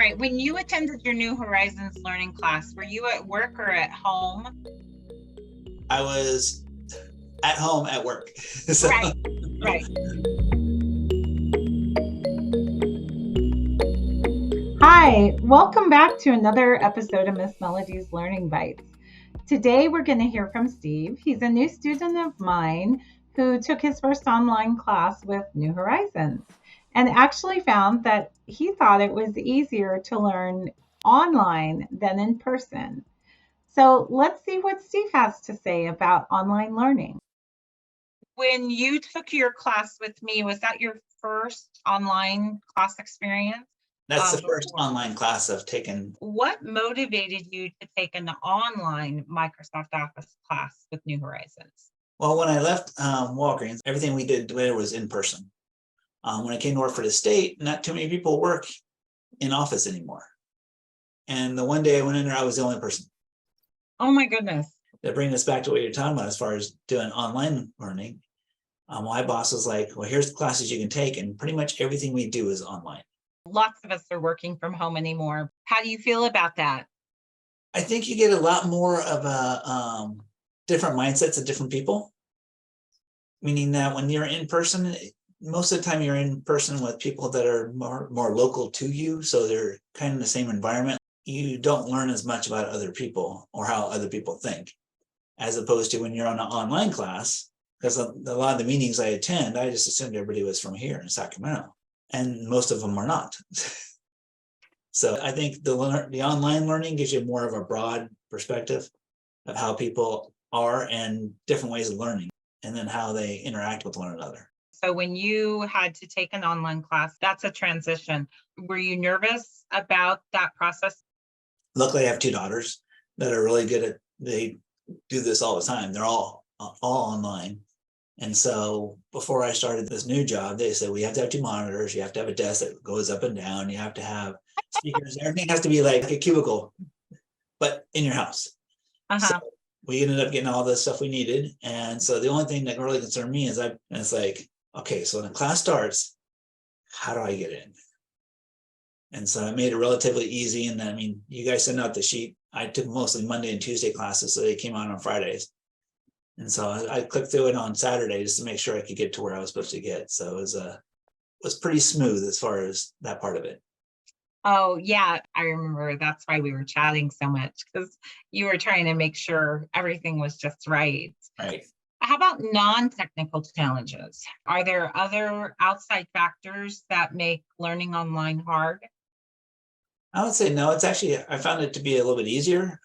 right. When you attended your New Horizons learning class, were you at work or at home? I was at home at work. So Right, right. Hi, welcome back to another episode of Miss Melodies Learning Bites. Today we're going to hear from Steve. He's a new student of mine who took his first online class with New Horizons and actually found that he thought it was easier to learn online than in person. So let's see what Steve has to say about online learning. When you took your class with me, was that your first online class experience? that's the first Before? online class I've taken. What motivated you to take an online Microsoft Office class with New Horizons? Well, when I left Walgreens, everything we did there was in person. When I came to work for the state, not too many people work in office anymore. And the one day I went in there, I was the only person. Oh my goodness. That brings us back to what you're talking about as far as doing online learning. My boss was like, well, here's the classes you can take. And pretty much everything we do is online. Lots of us are working from home anymore. How do you feel about that? I think you get a lot more of a different mindsets of different people. Meaning that when you're in person, most of the time you're in person with people that are more local to you. So they're kind of in the same environment. You don't learn as much about other people or how other people think, as opposed to when you're on an online class, because a lot of the meetings I attend, I just assumed everybody was from here in Sacramento, and most of them are not. So I think the online learning gives you more of a broad perspective of how people are and different ways of learning, and then how they interact with one another. So when you had to take an online class, that's a transition. Were you nervous about that process? Luckily, I have two daughters that are really good at, they do this all the time. They're all online. And so before I started this new job, they said, we have to have two monitors. You have to have a desk that goes up and down. You have to have speakers. Everything has to be like a cubicle, but in your house. So we ended up getting all the stuff we needed. And so the only thing that really concerned me is it's like, okay, so when the class starts, how do I get in? And so it made it relatively easy. And then, I mean, you guys sent out the sheet. I took mostly Monday and Tuesday classes, so they came out on Fridays. And so I clicked through it on Saturday just to make sure I could get to where I was supposed to get. So it was pretty smooth as far as that part of it. Oh, yeah, I remember. That's why we were chatting so much, because you were trying to make sure everything was just right. Right. How about non-technical challenges? Are there other outside factors that make learning online hard? I would say no. It's actually, I found it to be a little bit easier.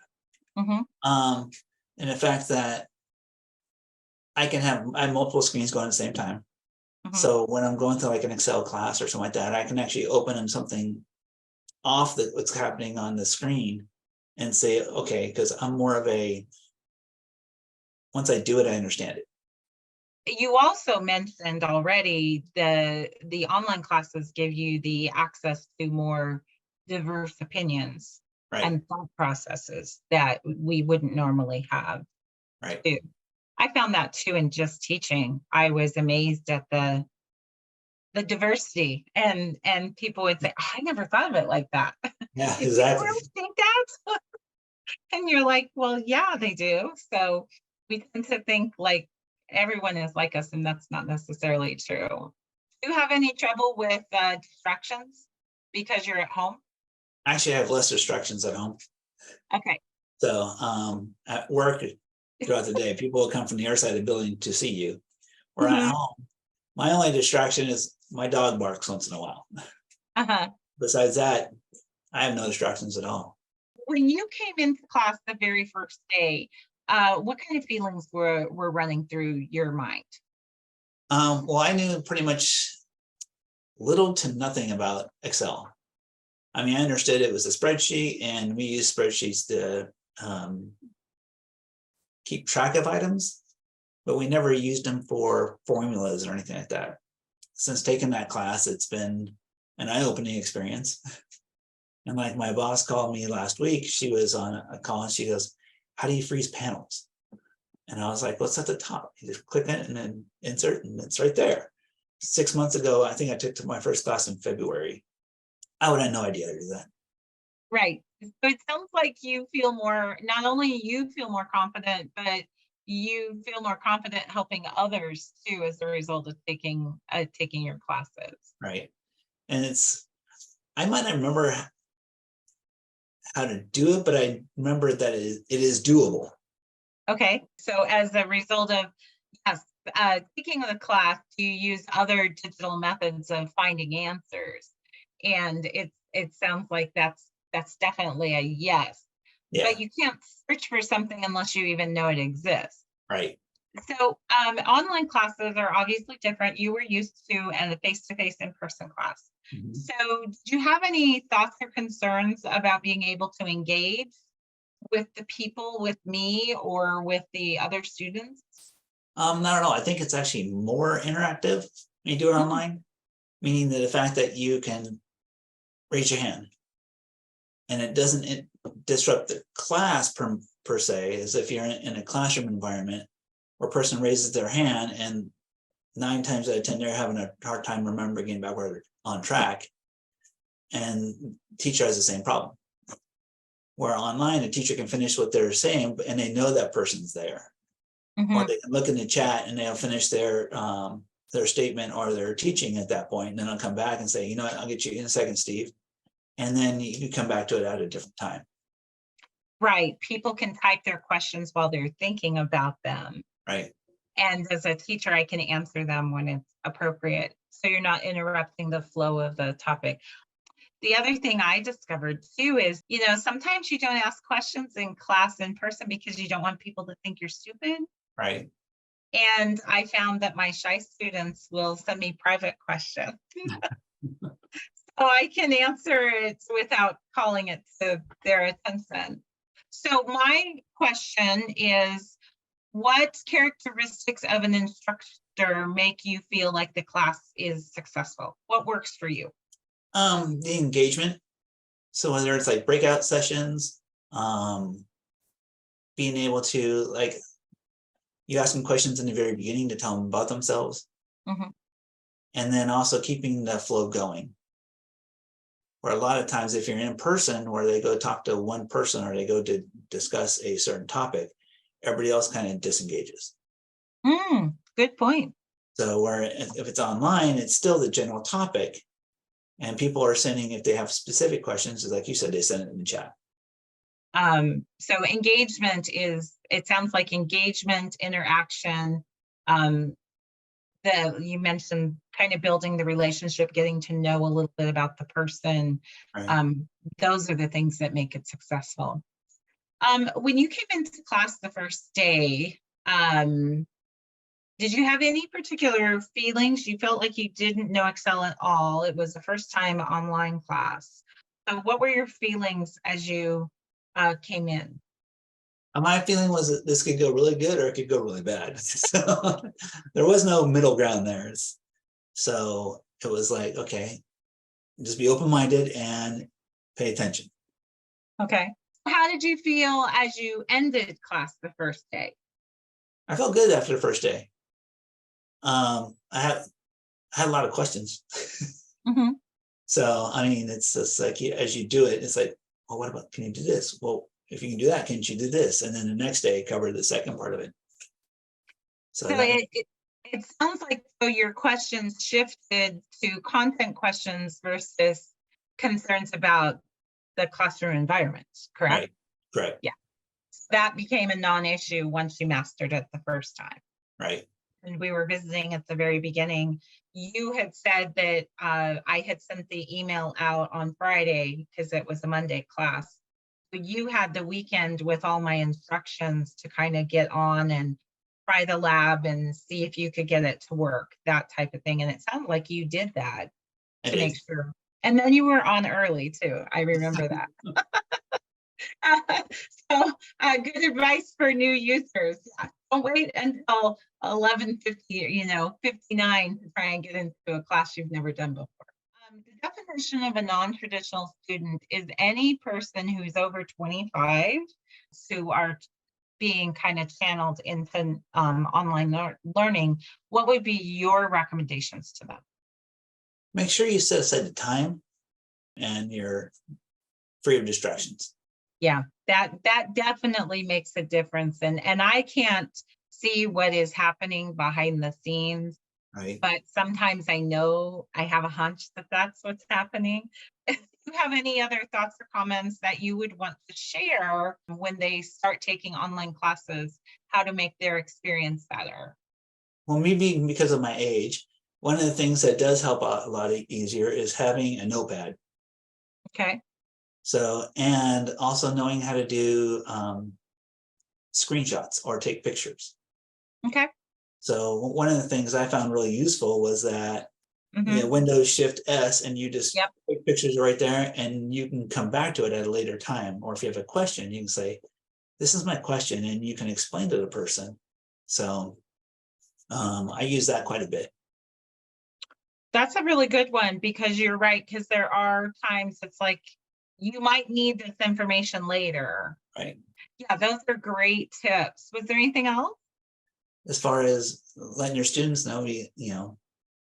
Mm-hmm. In the fact that I have multiple screens going at the same time. Mm-hmm. So when I'm going through like an Excel class or something like that, I can actually open something off what's happening on the screen and say, okay, because I'm more of once I do it, I understand it. You also mentioned already the online classes give you the access to more diverse opinions, right, and thought processes that we wouldn't normally have. Right. Too. I found that too in just teaching. I was amazed at the diversity, and people would say, oh, I never thought of it like that. Yeah, Did exactly. you really think that? And you're like, well, yeah, they do. So we tend to think like everyone is like us, and that's not necessarily true. Do you have any trouble with distractions because you're at home? Actually, I have less distractions at home. Okay. So at work throughout the day, people will come from the other side of the building to see you. Or at home, my only distraction is my dog barks once in a while. Besides that, I have no distractions at all. When you came into class the very first day, what kind of feelings were running through your mind? Well, I knew pretty much little to nothing about Excel. I mean, I understood it was a spreadsheet, and we use spreadsheets to keep track of items, but we never used them for formulas or anything like that. Since taking that class, it's been an eye-opening experience. And like my boss called me last week, she was on a call and she goes, how do you freeze panels? And I was like, what's at the top? You just click it and then insert, and it's right there. 6 months ago, I think I took my first class in February. I would have no idea how to do that. Right. So it sounds like you feel more, not only you feel more confident, but you feel more confident helping others too as a result of taking your classes. right? And I might not remember how to do it, but I remember that it is doable. Okay. So as a result of, yes, taking the class, you use other digital methods of finding answers. And it sounds like that's definitely a yes. Yeah, But you can't search for something unless you even know it exists. right. So, online classes are obviously different. You were used to and a face-to-face in-person class. Mhm. So, do you have any thoughts or concerns about being able to engage with the people, with me, or with the other students? Not at all. I think it's actually more interactive when you do it Mm, online, meaning that the fact that you can raise your hand and it doesn't disrupt the class per se, as if you're in a classroom environment where a person raises their hand and 9 times out of 10, they're having a hard time remembering getting back where they're on track. And teacher has the same problem. Where online, a teacher can finish what they're saying and they know that person's there. Or mhm. they can look in the chat and they'll finish their statement or their teaching at that point, and then I'll come back and say, you know what, I'll get you in a second, Steve, and then you come back to it at a different time. Right. People can type their questions while they're thinking about them. Right. And as a teacher, I can answer them when it's appropriate. So you're not interrupting the flow of the topic. The other thing I discovered too is, sometimes you don't ask questions in class in person because you don't want people to think you're stupid. Right. And I found that my shy students will send me private questions. So I can answer it without calling it to their attention. So my question is, what characteristics of an instructor make you feel like the class is successful? What works for you? The engagement. So whether it's like breakout sessions, um, being able to like you ask them questions in the very beginning to tell them about themselves, Mhm. and then also keeping the flow going. Where a lot of times, if you're in person, where they go talk to one person or they go to discuss a certain topic, everybody else kind of disengages. Good point. So where if it's online, it's still the general topic, and people are sending if they have specific questions, like you said, they send it in the chat. So it sounds like engagement, interaction, um, you mentioned kind of building the relationship, getting to know a little bit about the person. Right. Um, those are the things that make it successful. When you came into class the first day, did you have any particular feelings? You felt like you didn't know Excel at all. It was the first time online class. So, what were your feelings as you came in? My feeling was that this could go really good or it could go really bad. So there was no middle ground there. So it was like, okay, just be open-minded and pay attention. Okay. How did you feel as you ended class the first day? I felt good after the first day. I had a lot of questions. Hmm. So I mean, it's just like as you do it, it's like, well, what about can you do this? Well, if you can do that, can't you do this? And then the next day cover the second part of it. So So that it sounds like so your questions shifted to content questions versus concerns about the classroom environment, correct? right, correct, Yeah. That became a non-issue once you mastered it the first time. right, And we were visiting at the very beginning, you had said that I had sent the email out on Friday because it was a Monday class. But you had the weekend with all my instructions to kind of get on and try the lab and see if you could get it to work, that type of thing. And it sounded like you did that I to did. make sure. And then you were on early too. I remember that. So, good advice for new users. Don't wait until 11:50, 59 to try and get into a class you've never done before. The definition of a non-traditional student is any person who's over 25 who are being kind of channeled into online learning. What would be your recommendations to them? Make sure you set aside the time and free of distractions. Yeah, that definitely makes a difference. And I can't see what is happening behind the scenes, Right. but sometimes I know, I have a hunch that that's what's happening. If you have any other thoughts or comments that you would want to share when they start taking online classes, how to make their experience better? Well, me being because of my age, one of the things that does help out a lot easier is having a notepad. Okay. So, and also knowing how to do screenshots or take pictures. Okay. So one of the things I found really useful was that Mm-hmm. Windows Shift S, and you just Yep. take pictures right there, and you can come back to it at a later time. Or if you have a question, you can say, "This is my question," and you can explain to the person. So I use that quite a bit. That's a really good one, because you're right, because there are times it's like you might need this information later. Right. Yeah, those are great tips. Was there anything else? As far as letting your students know,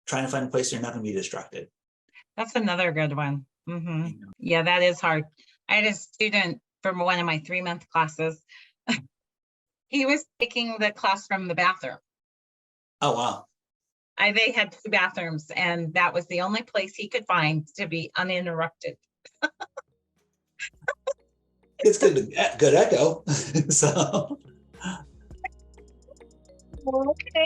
trying to find a place you're not going to be distracted. That's another good one. Yeah, that is hard. I had a student from one of my 3-month classes. He was taking the class from the bathroom. Oh, wow. They had 2 bathrooms, and that was the only place he could find to be uninterrupted. It's good echo. So Okay.